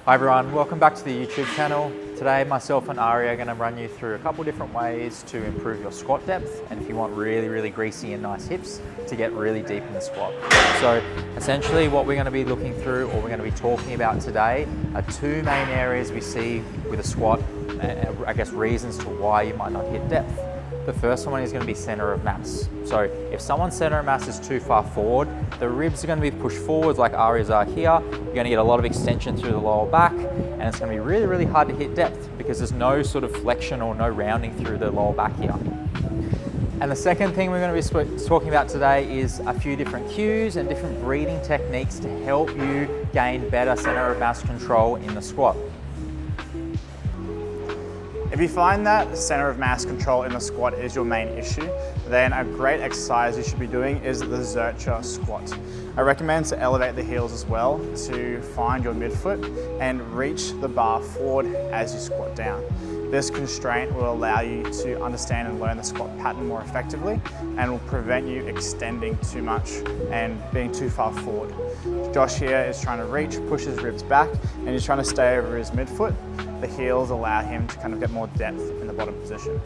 Hi everyone, welcome back to the YouTube channel. Today myself and Ahrie are going to run you through a couple different ways to improve your squat depth, and if you want really greasy and nice hips, to get really deep in the squat. So essentially what we're going to be looking through, or we're going to be talking about today, are two main areas we see with a squat, I guess reasons to why you might not hit depth. The first one is going to be center of mass. So if someone's center of mass is too far forward, the ribs are going to be pushed forwards like Ahri's are here. You're going to get a lot of extension through the lower back, and it's going to be really hard to hit depth because there's no sort of flexion or no rounding through the lower back here. And the second thing we're going to be talking about today is a few different cues and different breathing techniques to help you gain better center of mass control in the squat. If you find that center of mass control in the squat is your main issue, then a great exercise you should be doing is the Zercher squat. I recommend to elevate the heels as well to find your midfoot and reach the bar forward as you squat down. This constraint will allow you to understand and learn the squat pattern more effectively and will prevent you extending too much and being too far forward. Josh here is trying to reach, push his ribs back, and he's trying to stay over his midfoot. The heels allow him to kind of get more depth in the bottom position.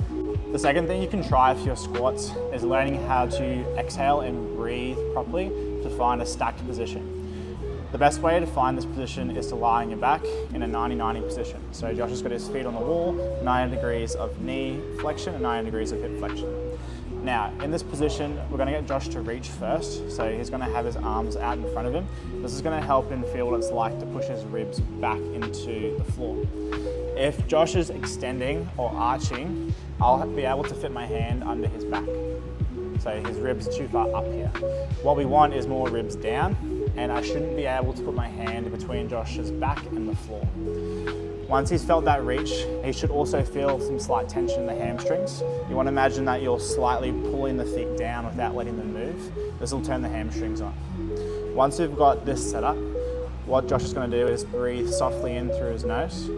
The second thing you can try for your squats is learning how to exhale and breathe properly to find a stacked position. The best way to find this position is to lie on your back in a 90-90 position. So Josh has got his feet on the wall, 90 degrees of knee flexion and 90 degrees of hip flexion. Now, in this position, we're going to get Josh to reach first. So he's going to have his arms out in front of him. This is going to help him feel what it's like to push his ribs back into the floor. If Josh is extending or arching, I'll be able to fit my hand under his back. So his ribs are too far up here. What we want is more ribs down, and I shouldn't be able to put my hand between Josh's back and the floor. Once he's felt that reach, he should also feel some slight tension in the hamstrings. You want to imagine that you're slightly pulling the feet down without letting them move. This will turn the hamstrings on. Once we've got this set up, what Josh is going to do is breathe softly in through his nose,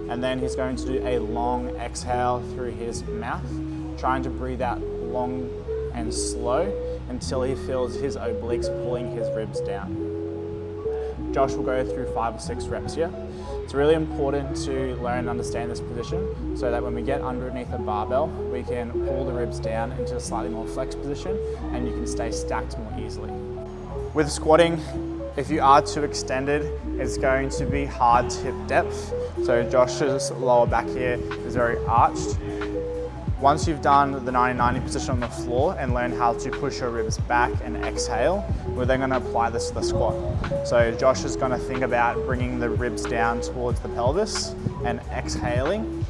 and then he's going to do a long exhale through his mouth, trying to breathe out long and slow until he feels his obliques pulling his ribs down. Josh will go through 5 or 6 reps here. It's really important to learn and understand this position so that when we get underneath a barbell, we can pull the ribs down into a slightly more flexed position and you can stay stacked more easily. With squatting, if you are too extended, it's going to be hard to hit depth. So Josh's lower back here is very arched. Once you've done the 90-90 position on the floor and learn how to push your ribs back and exhale, we're then going to apply this to the squat. So Josh is going to think about bringing the ribs down towards the pelvis and exhaling.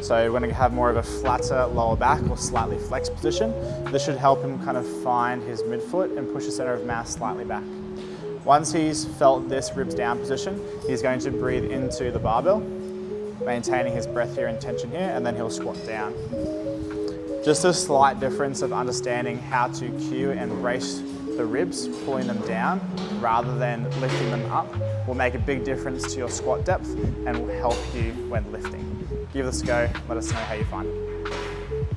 So we're going to have more of a flatter lower back or slightly flexed position. This should help him kind of find his midfoot and push the center of mass slightly back. Once he's felt this ribs down position, he's going to breathe into the barbell, maintaining his breath here and tension here, and then he'll squat down. Just a slight difference of understanding how to cue and brace the ribs, pulling them down rather than lifting them up, will make a big difference to your squat depth and will help you when lifting. Give this a go, let us know how you find it.